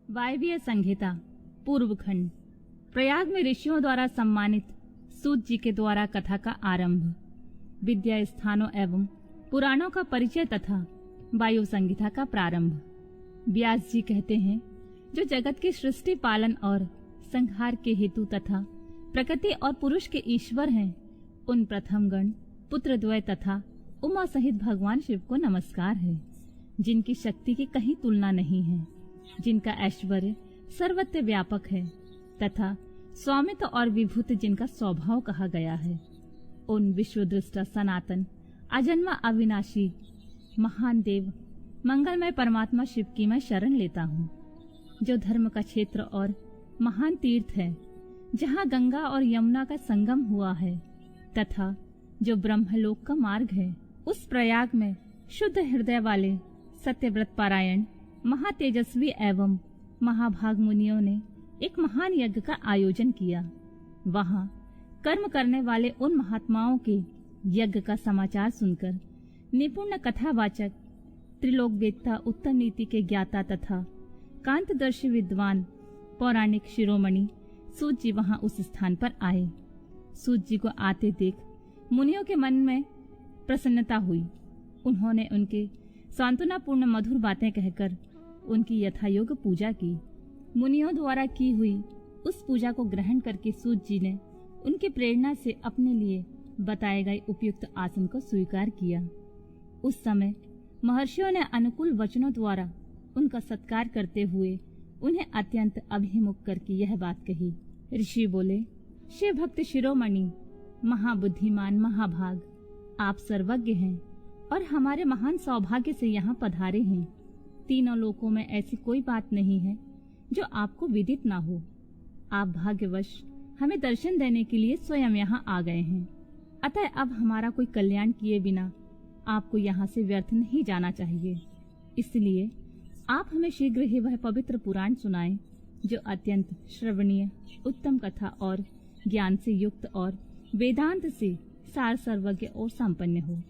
वायवीय संहिता पूर्व खंड। प्रयाग में ऋषियों द्वारा सम्मानित सूत जी के द्वारा कथा का आरंभ। विद्या स्थानों एवं पुराणों का परिचय तथा वायु संहिता का प्रारंभ। व्यास जी कहते हैं, जो जगत की सृष्टि पालन और संहार के हेतु तथा प्रकृति और पुरुष के ईश्वर हैं, उन प्रथम गण पुत्रद्वय तथा उमा सहित भगवान शिव को नमस्कार है, जिनकी शक्ति की कहीं तुलना नहीं है, जिनका ऐश्वर्य सर्वत्र व्यापक है तथा स्वामित्व और विभूति जिनका स्वभाव कहा गया है। उन विश्वदृष्टा सनातन अजन्मा अविनाशी महान देव मंगलमय परमात्मा शिव की मैं शरण लेता हूँ, जो धर्म का क्षेत्र और महान तीर्थ है, जहाँ गंगा और यमुना का संगम हुआ है तथा जो ब्रह्मलोक का मार्ग है। उस प्रयाग में शुद्ध हृदय वाले सत्यव्रत पारायण महातेजस्वी एवं महाभाग मुनियों ने एक महान यज्ञ का आयोजन किया। वहाँ कर्म करने वाले उन महात्माओं के यज्ञ का समाचार सुनकर निपुण कथावाचक त्रिलोक वेत्ता उत्तम नीति के ज्ञाता तथा कांतदर्शी विद्वान पौराणिक शिरोमणि सूत जी वहाँ उस स्थान पर आए। सूत जी को आते देख मुनियों के मन में प्रसन्नता हुई। उन्होंने उनके सांत्वनापूर्ण मधुर बातें कहकर उनकी यथायोग्य पूजा की। मुनियों द्वारा की हुई उस पूजा को ग्रहण करके सूत जी ने उनकी प्रेरणा से अपने लिए बताए गए उपयुक्त आसन को स्वीकार किया। उस समय महर्षियों ने अनुकूल वचनों द्वारा उनका सत्कार करते हुए उन्हें अत्यंत अभिमुख करके यह बात कही। ऋषि बोले, शिव भक्त शिरोमणि महाबुद्धिमान महाभाग, आप सर्वज्ञ हैं और हमारे महान सौभाग्य से यहाँ पधारे हैं। तीनों लोकों में ऐसी कोई बात नहीं है जो आपको विदित ना हो। आप भाग्यवश हमें दर्शन देने के लिए स्वयं यहाँ आ गए हैं, अतः अब हमारा कोई कल्याण किए बिना आपको यहाँ से व्यर्थ नहीं जाना चाहिए। इसलिए आप हमें शीघ्र ही वह पवित्र पुराण सुनाएं, जो अत्यंत श्रवणीय उत्तम कथा और ज्ञान से युक्त और वेदांत से सार सर्वज्ञ और संपन्न हो।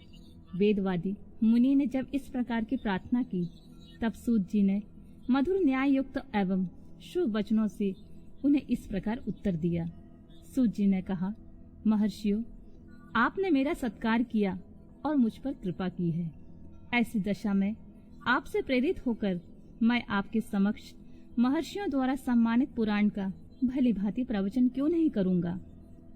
वेदवादी मुनि ने जब इस प्रकार की प्रार्थना की, तब सूत जी ने मधुर न्याय युक्त एवं शुभ वचनों से उन्हें इस प्रकार उत्तर दिया। सूत जी ने कहा, महर्षियों, आपने मेरा सत्कार किया और मुझ पर कृपा की है। ऐसी दशा में आपसे प्रेरित होकर मैं आपके समक्ष महर्षियों द्वारा सम्मानित पुराण का भली भांति प्रवचन क्यों नहीं करूंगा।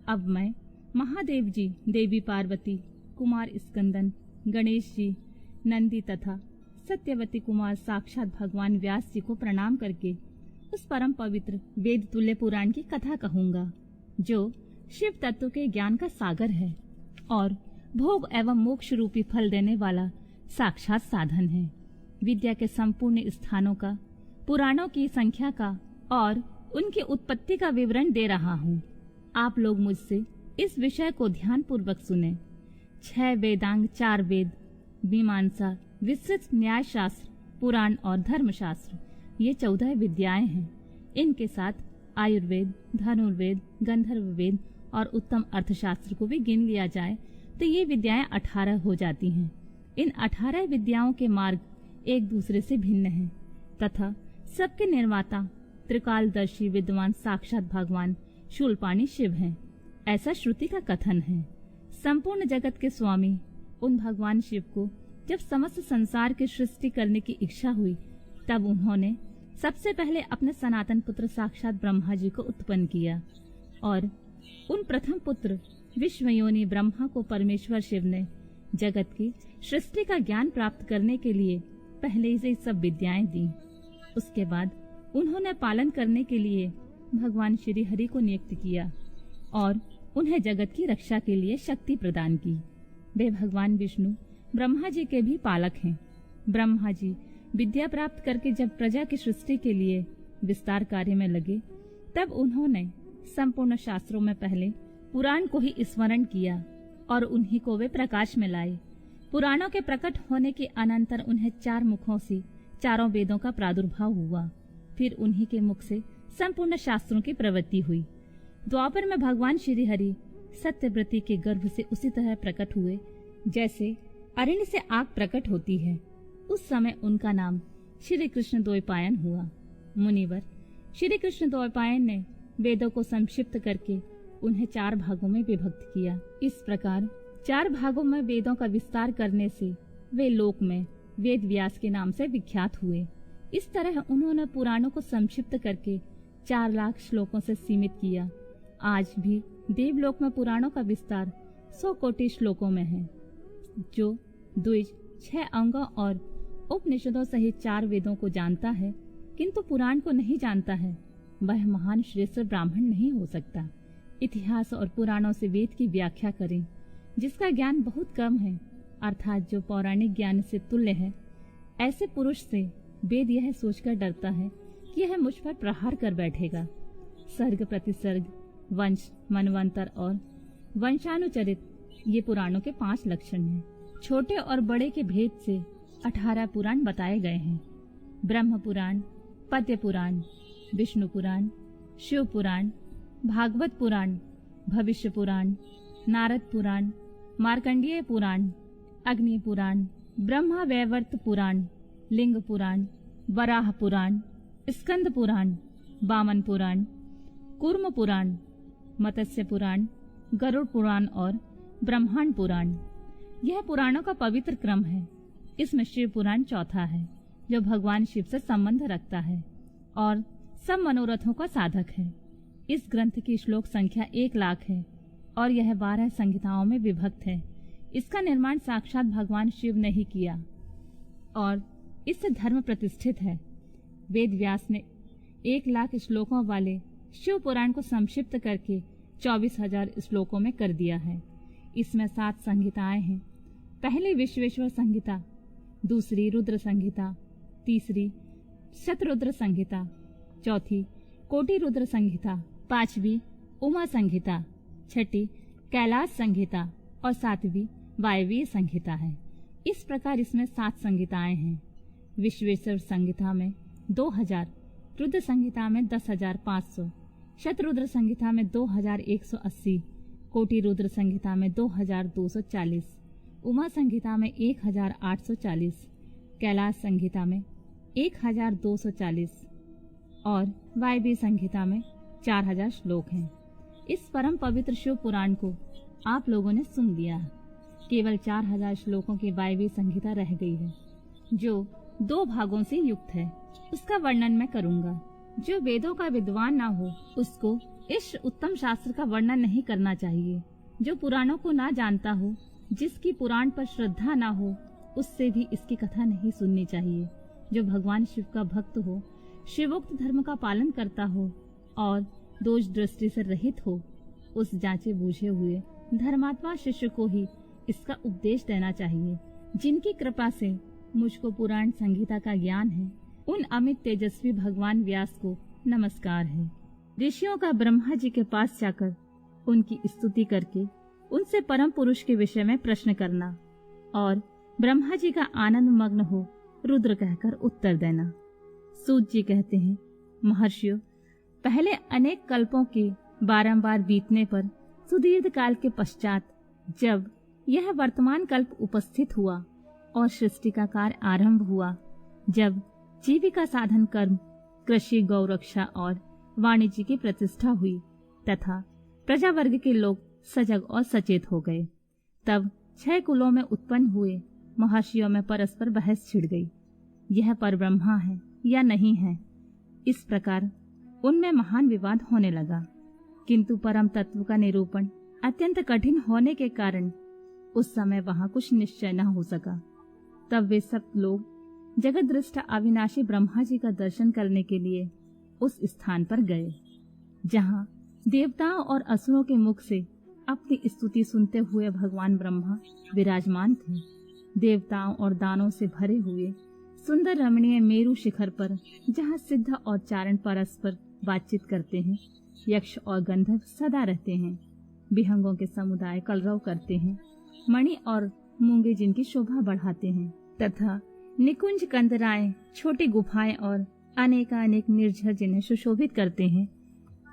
अब मैं महादेव जी, देवी पार्वती, कुमार स्कंदन, गणेश जी, नंदी तथा सत्यवती कुमार साक्षात भगवान व्यास जी को प्रणाम करके उस परम पवित्र वेद तुल्य पुराण की कथा कहूंगा, जो शिव तत्व के ज्ञान का सागर है और भोग एवं मोक्ष रूपी फल देने वाला साक्षात साधन है। विद्या के संपूर्ण स्थानों का, पुराणों की संख्या का और उनकी उत्पत्ति का विवरण दे रहा हूँ। आप लोग मुझसे इस विषय को ध्यान पूर्वक सुने। 6 वेदांग, 4 वेद, मीमांसा, विस्तृत न्याय शास्त्र, पुराण और धर्मशास्त्र, ये 14 विद्याएं हैं। इनके साथ आयुर्वेद, धनुर्वेद, गंधर्व वेद और उत्तम अर्थशास्त्र को भी गिन लिया जाए तो ये विद्याएं 18 हो जाती हैं। इन 18 विद्याओं के मार्ग एक दूसरे से भिन्न हैं तथा सबके निर्माता त्रिकालदर्शी विद्वान साक्षात भगवान शूलपाणी शिव हैं, ऐसा श्रुति का कथन है। संपूर्ण जगत के स्वामी उन भगवान शिव को जब समस्त संसार की सृष्टि करने की इच्छा हुई, तब उन्होंने सबसे पहले अपने सनातन पुत्र साक्षात ब्रह्मा जी को उत्पन्न किया और उन प्रथम पुत्र विश्वयोनि ब्रह्मा को परमेश्वर शिव ने जगत की सृष्टि का ज्ञान प्राप्त करने के लिए पहले से सब विद्याएं दी। उसके बाद उन्होंने पालन करने के लिए भगवान श्री हरि को नियुक्त किया और उन्हें जगत की रक्षा के लिए शक्ति प्रदान की। वे भगवान विष्णु ब्रह्मा जी के भी पालक हैं। ब्रह्मा जी विद्या प्राप्त करके जब प्रजा की सृष्टि के लिए विस्तार कार्य में लगे, तब उन्होंने संपूर्ण शास्त्रों में पहले पुराण को ही स्मरण किया और उन्हीं को वे प्रकाश में लाए। पुराणों के प्रकट होने के अनंतर उन्हें 4 मुखों से चारों वेदों का प्रादुर्भाव हुआ। फिर उन्हीं के मुख से संपूर्ण शास्त्रों की प्रवृत्ति हुई। द्वापर में भगवान श्री हरि सत्यव्रती के गर्भ से उसी तरह प्रकट हुए जैसे अरण्य से आग प्रकट होती है। उस समय उनका नाम श्री कृष्ण द्वैपायन हुआ। मुनिवर, श्री कृष्ण द्वैपायन ने वेदों को संक्षिप्त करके उन्हें 4 भागों में विभक्त किया। इस प्रकार 4 भागों में वेदों का विस्तार करने से वे लोक में वेद व्यास के नाम से विख्यात हुए। इस तरह उन्होंने पुराणों को संक्षिप्त करके 4 लाख श्लोकों से सीमित किया। आज भी देवलोक में पुराणों का विस्तार 100 कोटि श्लोकों में है। जो द्विज 6 अंगों और उपनिषदों सहित 4 वेदों को जानता है किंतु पुराण को नहीं जानता है, वह महान श्रेष्ठ ब्राह्मण नहीं हो सकता। इतिहास और पुराणों से वेद की व्याख्या करें जिसका ज्ञान बहुत कम है, अर्थात जो पौराणिक ज्ञान से तुल्य है, ऐसे पुरुष से वेद यह सोचकर डरता है कि यह मुझ पर प्रहार कर बैठेगा। सर्ग प्रतिसर्ग, वंश, मनवंतर और वंशानुचरित ये पुराणों के 5 लक्षण हैं। छोटे और बड़े के भेद से 18 पुराण बताए गए हैं। ब्रह्म पुराण, पद्य पुराण, विष्णु पुराण, शिव पुराण, भागवत पुराण, भविष्य पुराण, नारद पुराण, मार्कंडेय पुराण, अग्नि पुराण, ब्रह्मा वैवर्त पुराण, लिंग पुराण, वराह पुराण, स्कंद पुराण, वामन पुराण, कूर्म पुराण, मत्स्य पुराण, गरुड़ पुराण और ब्रह्मांड पुराण। यह पुराणों का पवित्र क्रम है। इसमें शिव पुराण चौथा है, जो भगवान शिव से संबंध रखता है और सब मनोरथों का साधक है। इस ग्रंथ की श्लोक संख्या 1 लाख है और यह 12 संहिताओं में विभक्त है। इसका निर्माण साक्षात भगवान शिव ने ही किया और इससे धर्म प्रतिष्ठित है। वेद व्यास ने 1 लाख श्लोकों वाले शिव पुराण को संक्षिप्त करके 24,000 श्लोकों में कर दिया है। इसमें 7 संहिताएं हैं। पहली विश्वेश्वर संहिता, दूसरी रुद्र संहिता, तीसरी शतरुद्र संहिता, चौथी कोटि रुद्र संहिता, 5वीं उमा संहिता, 6ठी कैलाश संहिता और 7वीं वायवीय संहिता है। इस प्रकार इसमें 7 संहिताएं हैं। विश्वेश्वर संहिता में 2000, रुद्र संहिता में 10,500, शतरुद्र संहिता में 2,180, कोटि रुद्र संहिता में 2,240, उमा संहिता में 1,840, कैलाश संहिता में 1,240 और वायवी संहिता में 4,000 श्लोक हैं। इस परम पवित्र शिव पुराण को आप लोगों ने सुन लिया। केवल 4,000 श्लोकों की वायवी संहिता रह गई है, जो 2 भागों से युक्त है। उसका वर्णन मैं करूंगा। जो वेदों का विद्वान ना हो उसको इस उत्तम शास्त्र का वर्णन नहीं करना चाहिए। जो पुराणों को ना जानता हो, जिसकी पुराण पर श्रद्धा ना हो, उससे भी इसकी कथा नहीं सुननी चाहिए। जो भगवान शिव का भक्त हो, शिवोक्त धर्म का पालन करता हो और दोष दृष्टि से रहित हो, उस जांचे बूझे हुए धर्मात्मा शिष्य को ही इसका उपदेश देना चाहिए। जिनकी कृपा से मुझको पुराण संहिता का ज्ञान है, उन अमित तेजस्वी भगवान व्यास को नमस्कार है। ऋषियों का ब्रह्मा जी के पास जाकर उनकी स्तुति करके उनसे परम पुरुष के विषय में प्रश्न करना और ब्रह्मा जी का आनंद मग्न हो रुद्र कहकर उत्तर देना। सूत जी कहते हैं, महर्षियों, पहले अनेक कल्पों के बारंबार बीतने पर सुदीर्घ काल के पश्चात जब यह वर्तमान कल्प उपस्थित हुआ और सृष्टि का कार्य आरंभ हुआ, जब जीविका साधन कर्म, कृषि, गौरक्षा और वाणिज्य की प्रतिष्ठा हुई तथा प्रजा वर्ग के लोग सजग और सचेत हो गए, तब 6 कुलों में उत्पन्न हुए महर्षियों में परस्पर बहस छिड़ गई। यह परब्रह्मा है या नहीं है, इस प्रकार उनमें महान विवाद होने लगा। किंतु परम तत्व का निरूपण अत्यंत कठिन होने के कारण उस समय वहां कुछ निश्चय न हो सका। तब वे सब लोग जगत दृष्ट अविनाशी ब्रह्मा जी का दर्शन करने के लिए उस स्थान पर गए, जहां देवताओं और असुरों के मुख से अपनी स्तुति सुनते हुए भगवान ब्रह्मा विराजमान थे। देवताओं और दानों से भरे हुए सुंदर रमणीय मेरु शिखर पर, जहां सिद्ध और चारण परस्पर बातचीत करते हैं, यक्ष और गंधर्व सदा रहते हैं, विहंगों के समुदाय कलरव करते हैं, मणि और मूंगे जिनकी शोभा बढ़ाते हैं, तथा निकुंज कंदराएं, छोटी गुफाएं और अनेकानेक निर्झर जिन्हें सुशोभित करते हैं।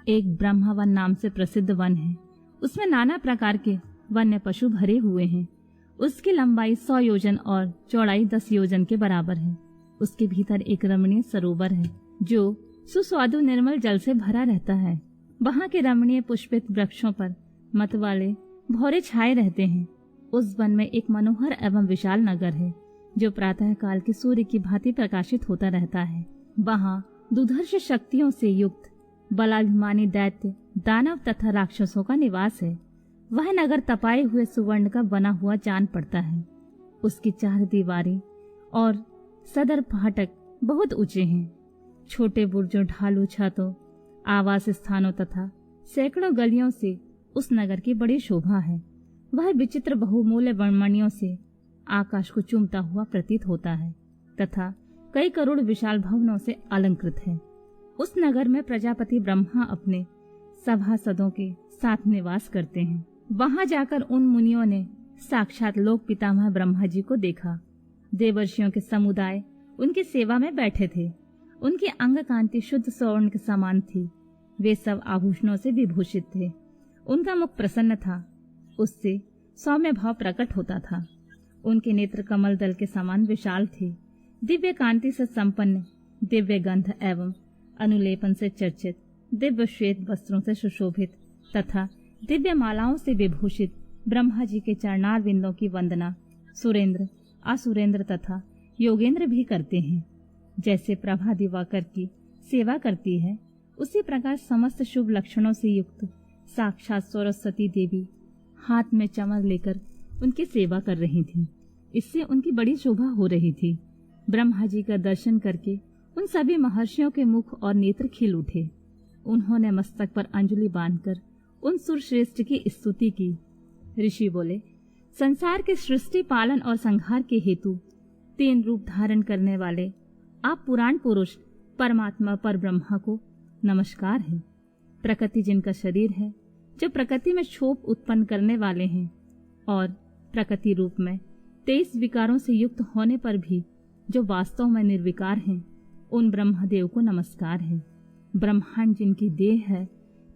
एक ब्रह्मावन नाम से प्रसिद्ध वन है। उसमें नाना प्रकार के वन्य पशु भरे हुए हैं। उसकी लंबाई 100 योजन और चौड़ाई 10 योजन के बराबर है। उसके भीतर एक रमणीय सरोवर है, जो सुस्वादु निर्मल जल से भरा रहता है। वहाँ के रमणीय पुष्पित वृक्षों पर मत वाले भौरे छाए रहते हैं। उस वन में एक मनोहर एवं विशाल नगर है जो प्रातः काल के सूर्य की भांति प्रकाशित होता रहता है। वहाँ दुर्धर्ष शक्तियों से युक्त बलाभिमानी दैत्य, दानव तथा राक्षसों का निवास है। वह नगर तपाए हुए सुवर्ण का बना हुआ जान पड़ता है। उसकी 4 दीवारें और सदर फाटक बहुत ऊंचे हैं। छोटे बुर्जों, ढालू छतों, आवास स्थानों तथा सैकड़ों गलियों से उस नगर की बड़ी शोभा है। वह विचित्र बहुमूल्य वनमणियों से आकाश को चूमता हुआ प्रतीत होता है तथा कई करोड़ विशाल भवनों से अलंकृत है। उस नगर में प्रजापति ब्रह्मा अपने सभासदों के साथ निवास करते हैं। वहां जाकर उन मुनियों ने साक्षात लोक पितामह ब्रह्मा जी को देखा। देवर्षियों के समुदाय उनकी सेवा में बैठे थे। उनकी अंग कांति शुद्ध स्वर्ण के समान थी। वे सब आभूषणों से विभूषित थे। उनका मुख प्रसन्न था, उससे सौम्य भाव प्रकट होता था। उनके नेत्र कमल दल के समान विशाल थे। दिव्य कांति से संपन्न, दिव्य गंध एवं अनुलेपन से चर्चित, दिव्य श्वेत वस्त्रों से सुशोभित तथा दिव्य मालाओं से विभूषित ब्रह्मा जी के चरणार विंदों की वंदना सुरेंद्र, असुरेंद्र तथा योगेंद्र भी करते हैं। जैसे प्रभा दिवाकर की सेवा करती है, उसी प्रकार समस्त शुभ लक्षणों से युक्त साक्षात सरस्वती देवी हाथ में चमर लेकर उनकी सेवा कर रही थी। इससे उनकी बड़ी शोभा हो रही थी। ब्रह्मा जी का दर्शन करके उन सभी महर्षियों के मुख और नेत्र खिल उठे। उन्होंने मस्तक पर अंजलि बांधकर उन सुरश्रेष्ठ की स्तुति की। ऋषि बोले, संसार के सृष्टि, पालन और संहार के हेतु 3 रूप धारण करने वाले आप पुराण पुरुष परमात्मा पर ब्रह्मा को नमस्कार है। प्रकृति जिनका शरीर है, जो प्रकृति में क्षोभ उत्पन्न करने वाले हैं और प्रकृति रूप में 23 विकारों से युक्त होने पर भी जो वास्तव में निर्विकार हैं, उन ब्रह्मदेव को नमस्कार है। ब्रह्मांड जिनकी देह है,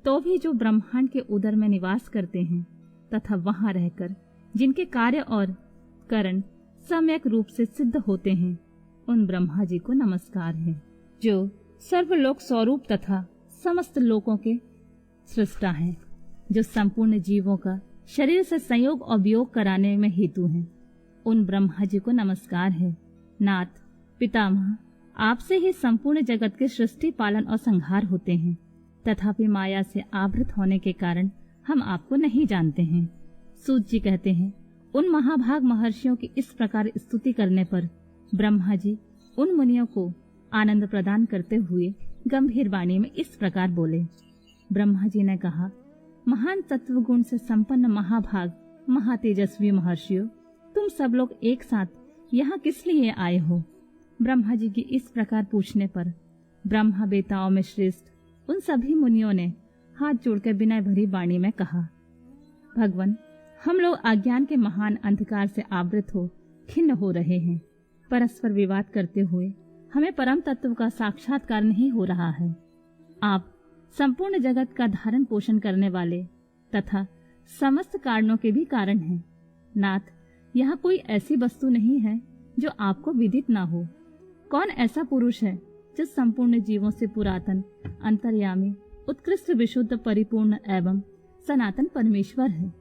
तो भी जो ब्रह्मांड के उदर में निवास करते हैं तथा वहां रहकर जिनके कार्य और कारण सम्यक रूप से सिद्ध होते हैं, उन ब्रह्मा जी को नमस्कार है। जो सर्वलोक स्वरूप तथा समस्त लोकों के सृष्टा हैं, जो संपूर्ण जीवों का शरीर से संयोग और वियोग कराने में हेतु हैं, उन ब्रह्मा जी को नमस्कार है। नाथ, पितामह, आपसे ही संपूर्ण जगत के सृष्टि, पालन और संहार होते हैं। तथापि माया से आवृत होने के कारण हम आपको नहीं जानते हैं। सूत जी कहते हैं, उन महाभाग महर्षियों की इस प्रकार स्तुति करने पर ब्रह्मा जी उन मुनियों को आनंद प्रदान करते हुए गंभीर वाणी में इस प्रकार बोले। ब्रह्मा जी ने कहा, महान तत्व गुण से संपन्न महाभाग महातेजस्वी महर्षियों, तुम सब लोग एक साथ यहाँ किस लिए आए हो? ब्रह्मा जी की इस प्रकार पूछने पर ब्रह्मा बेताओं में श्रेष्ठ उन सभी मुनियों ने हाथ जोड़कर विनय भरी वाणी में कहा, भगवान, हम लोग अज्ञान के महान अंधकार से आवृत हो खिन्न हो रहे हैं। परस्पर विवाद करते हुए हमें परम तत्व का साक्षात्कार नहीं हो रहा है। आप संपूर्ण जगत का धारण पोषण करने वाले तथा समस्त कारणों के भी कारण हैं। नाथ, यहाँ कोई ऐसी वस्तु नहीं है जो आपको विदित ना हो। कौन ऐसा पुरुष है जो संपूर्ण जीवों से पुरातन, अंतर्यामी, उत्कृष्ट, विशुद्ध, परिपूर्ण एवं सनातन परमेश्वर है?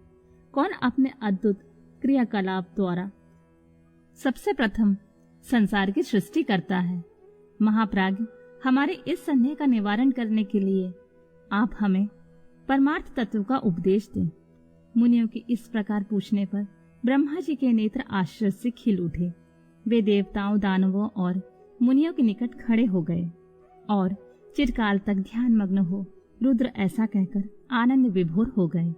कौन अपने अद्भुत क्रियाकलाप द्वारा सबसे प्रथम संसार की सृष्टि करता है? महाप्राज्ञ, हमारे इस संदेह का निवारण करने के लिए आप हमें परमार्थ तत्व का उपदेश दें। मुनियों के इस प्रकार पूछने पर ब्रह्मा जी के नेत्र आश्चर्य से खिल उठे। वे देवताओं, दानवों और मुनियों के निकट खड़े हो गए और चिरकाल तक ध्यान मग्न हो रुद्र ऐसा कहकर आनंद विभोर हो गए।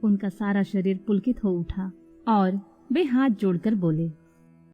उनका सारा शरीर पुलकित हो उठा और वे हाथ जोड़कर बोले,